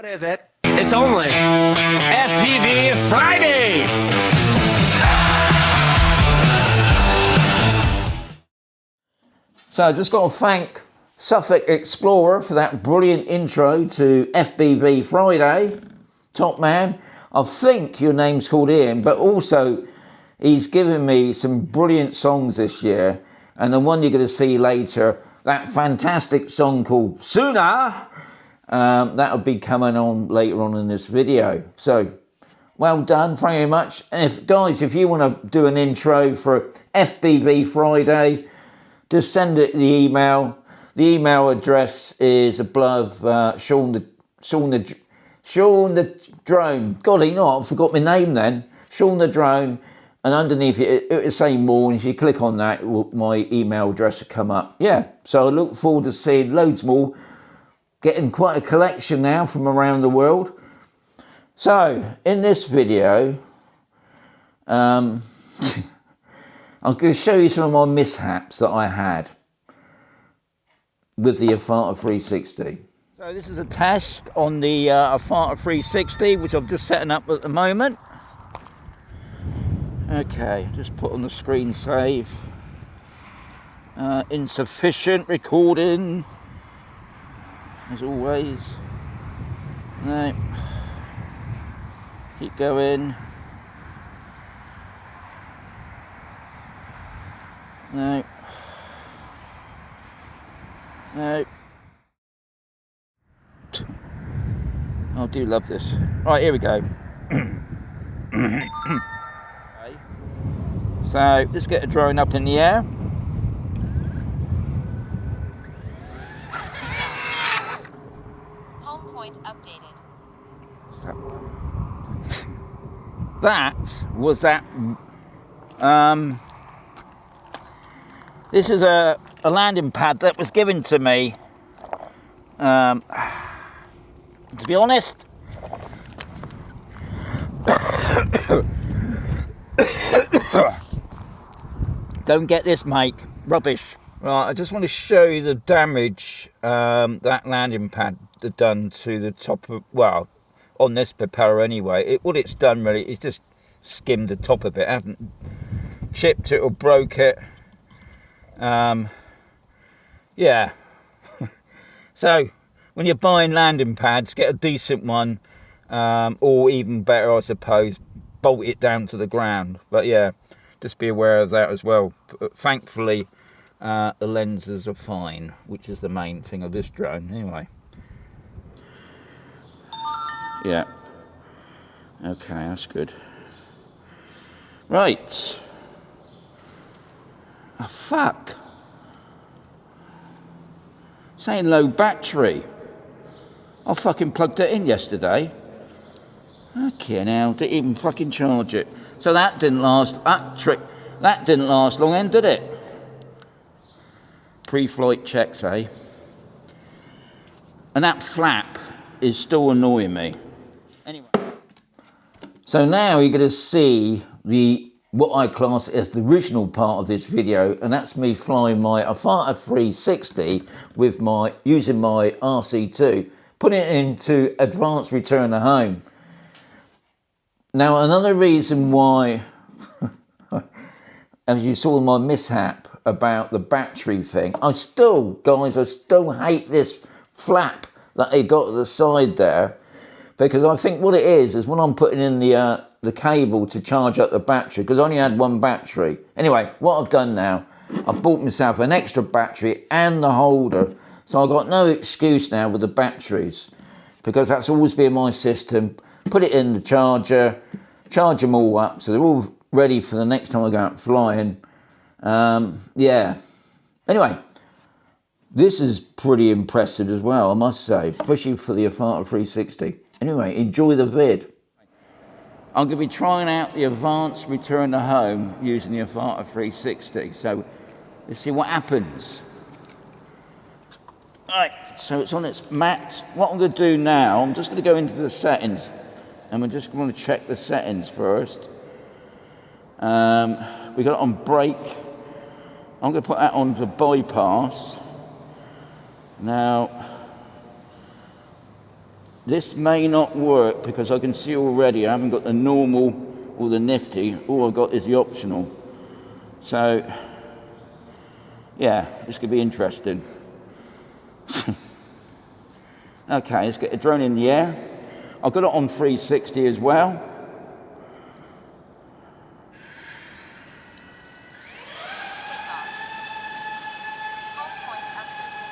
What is it? It's only FPV Friday! So I just got to thank Suffolk Explorer for that brilliant intro to FPV Friday. Top man. I think your name's called Ian, but also he's given me some brilliant songs this year. And the one you're going to see later, that fantastic song called Sooner, that'll be coming on later on in this video. So, well done, thank you very much. And if you want to do an intro for FPV Friday, just send it the email. The email address is above Shaun the Drone. God, you know, I forgot my name then. Shaun the Drone. And underneath it will say more. And if you click on that, my email address will come up. Yeah, so I look forward to seeing loads more. Getting quite a collection now from around the world. So, in this video, I'm going to show you some of my mishaps that I had with the Avata 360. So this is a test on the Avata 360, which I'm just setting up at the moment. Okay, just put on the screen save. Insufficient recording, as always. No. Keep going. No. No. I do love this. Right, here we go. Okay. So let's get a drone up in the air. Home point updated. So, that was that. This is a landing pad that was given to me. To be honest, don't get this, mate. Rubbish. Right, I just want to show you the damage that landing pad had done to the top of, well, on this propeller anyway. What it's done really is just skimmed the top of it. It hasn't chipped it or broke it. Yeah. So when you're buying landing pads, get a decent one, or even better, I suppose, bolt it down to the ground. But yeah, just be aware of that as well. Thankfully, the lenses are fine, which is the main thing of this drone anyway. Yeah. Okay, that's good. Right. Oh, fuck. Saying low battery. I fucking plugged it in yesterday. Okay, now didn't even fucking charge it. So that didn't last. That didn't last long, then, did it? Pre-flight checks, eh? And that flap is still annoying me. Anyway. So now you're going to see what I class as the original part of this video, and that's me flying my Avata 360 with using my RC2, putting it into advanced return to home. Now another reason why, as you saw my mishap about the battery thing, I still hate this flap that they got at the side there, because I think what it is when I'm putting in the cable to charge up the battery, because I only had one battery. Anyway, what I've done now, I've bought myself an extra battery and the holder, so I've got no excuse now with the batteries, because that's always been my system. Put it in the charger, charge them all up, so they're all ready for the next time I go out flying. Yeah. Anyway, this is pretty impressive as well, I must say, especially for the Avata 360. Anyway, enjoy the vid. I'm going to be trying out the advanced return to home using the Avata 360. So let's see what happens. Right, so it's on its mat. What I'm going to do now, I'm just going to go into the settings, and we're just going to check the settings first. We got it on brake. I'm going to put that on to bypass. Now, This may not work because I can see already I haven't got the normal or the nifty. All I've got is the optional. So, yeah, this could be interesting. Okay, let's get the drone in the air. I've got it on 360 as well.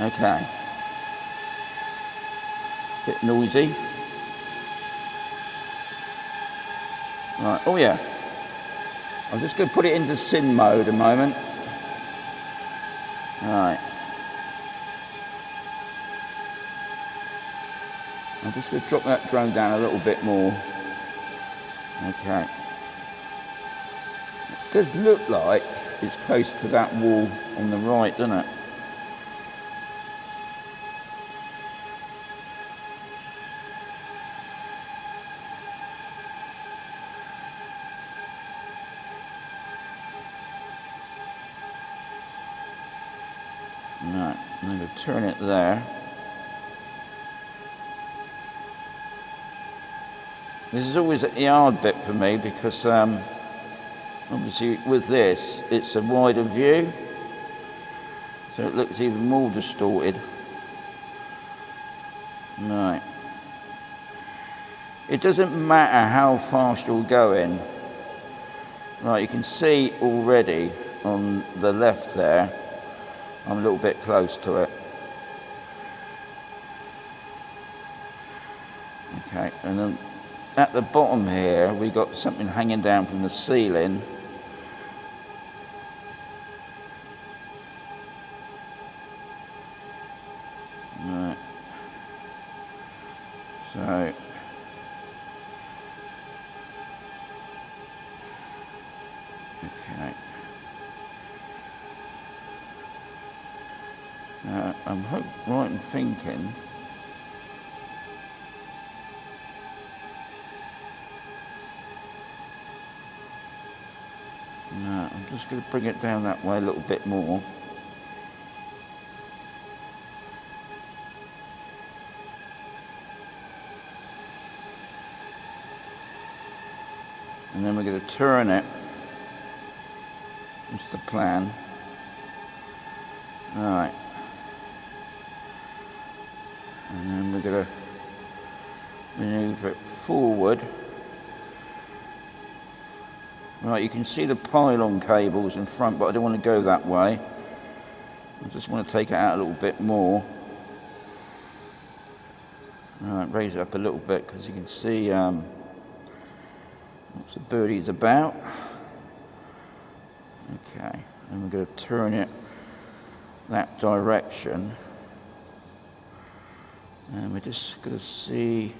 Okay. Bit noisy. Right, oh yeah. I'm just going to put it into SIN mode a moment. Right. I'm just going to drop that drone down a little bit more. Okay. It does look like it's close to that wall on the right, doesn't it? Right, I'm going to turn it there. This is always a hard bit for me because obviously with this it's a wider view, so it looks even more distorted. Right. It doesn't matter how fast you're going. Right, you can see already on the left there, I'm a little bit close to it. Okay, and then at the bottom here, we got something hanging down from the ceiling. Right. So, okay. I'm right in thinking. No, I'm just going to bring it down that way a little bit more. And then we're going to turn it. That's the plan. Alright. And then we're going to maneuver it forward. Right, you can see the pylon cables in front, but I don't want to go that way. I just want to take it out a little bit more. Right, raise it up a little bit because you can see what the birdie's about. Okay, and we're going to turn it that direction. And we're just going to see.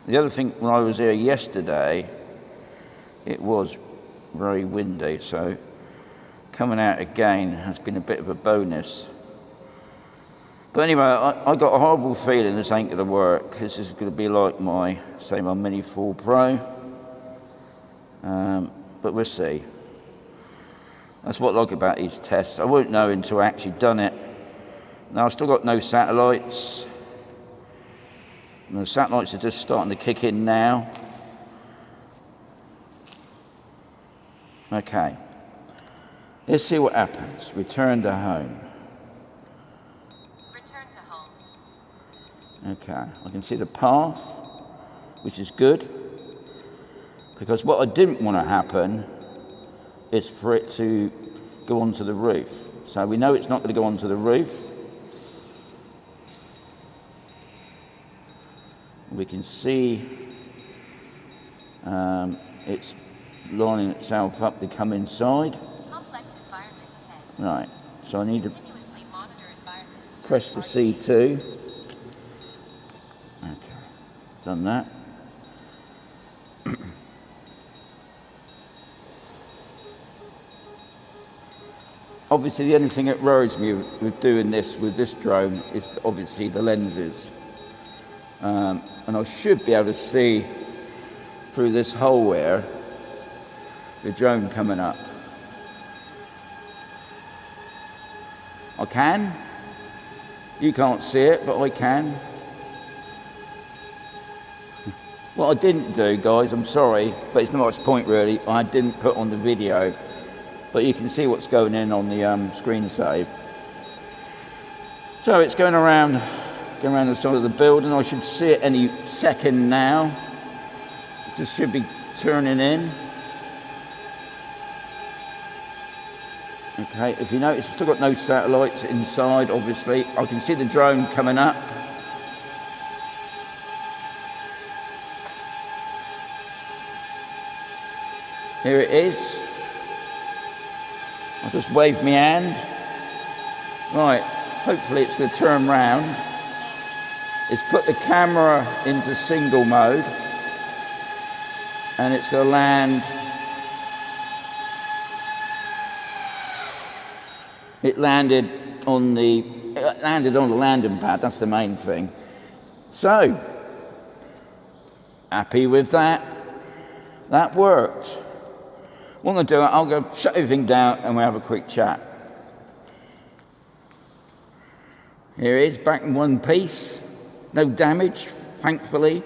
The other thing, when I was here yesterday, it was very windy, so coming out again has been a bit of a bonus. But anyway, I got a horrible feeling this ain't going to work. This is going to be like my Mini 4 Pro. But we'll see. That's what I like about these tests. I won't know until I actually done it. Now, I've still got no satellites. The satellites are just starting to kick in now. Okay. Let's see what happens. Return to home. Return to home. Okay. I can see the path, which is good. Because what I didn't want to happen is for it to go onto the roof. So we know it's not going to go onto the roof. We can see it's lining itself up to come inside. Complex environment ahead. Right, so I need to Continuously monitor environment. press the C2. Okay, done that. Obviously, the only thing that worries me with doing this with this drone is obviously the lenses. And I should be able to see through this hole here the drone coming up. I can? You can't see it, but I can. What I didn't do, guys, I'm sorry, but it's not much point really, I didn't put on the video, but you can see what's going in on the screen save. So it's going around the side of the building. I should see it any second now. It just should be turning in. Okay, if you notice, I've still got no satellites inside, obviously. I can see the drone coming up. Here it is. I'll just wave my hand. Right, hopefully it's going to turn round. It's put the camera into single mode. And it's going to land. It landed on the landing pad, that's the main thing. So, happy with that. That worked. What I'm going to do, I'll go shut everything down and we'll have a quick chat. Here it is, back in one piece. No damage, thankfully.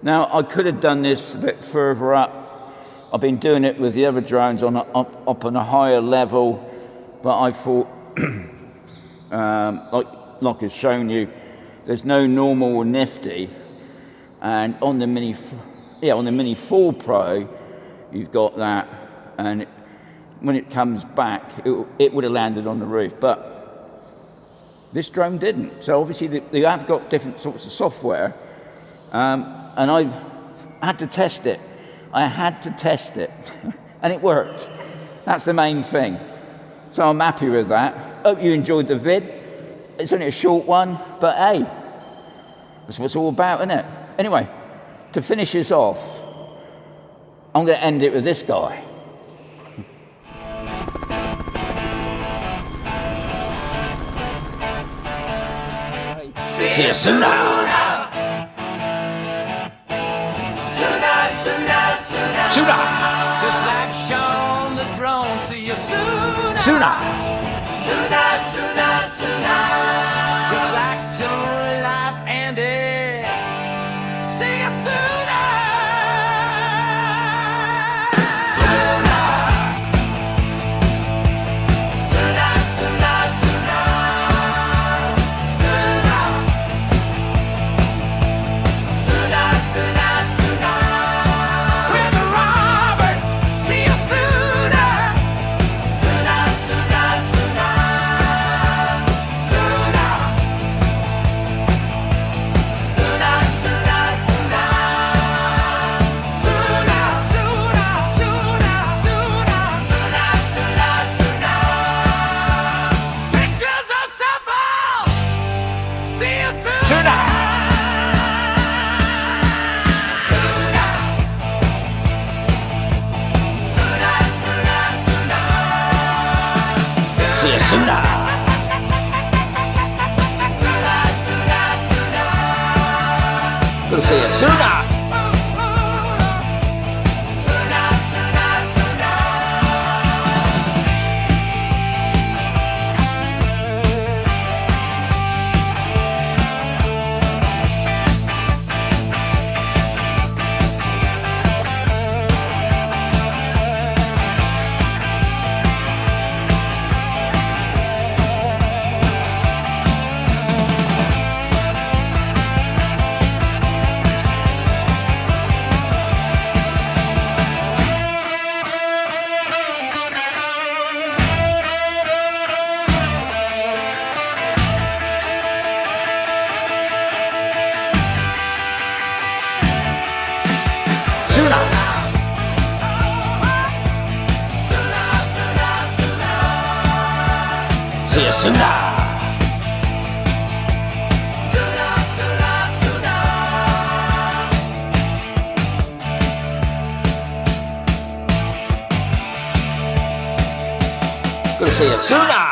Now, I could have done this a bit further up. I've been doing it with the other drones up on a higher level, but I thought, like I've shown you, there's no normal or nifty. And on the Mini 4 Pro, you've got that. And when it comes back, it would have landed on the roof, but this drone didn't. So obviously they have got different sorts of software, and I had to test it. And it worked. That's the main thing. So I'm happy with that. Hope you enjoyed the vid. It's only a short one, but hey, that's what it's all about, isn't it? Anyway, to finish this off, I'm going to end it with this guy. See you soon. Sooner. Just like Shaun the drone. See you sooner. Sooner. Just like till life ended. See you sooner. With the Roberts. See you sooner. Pictures of Suffolk. See you sooner. See you sooner. We'll see you sooner. See you sooner. Gonna see you sooner. Sooner.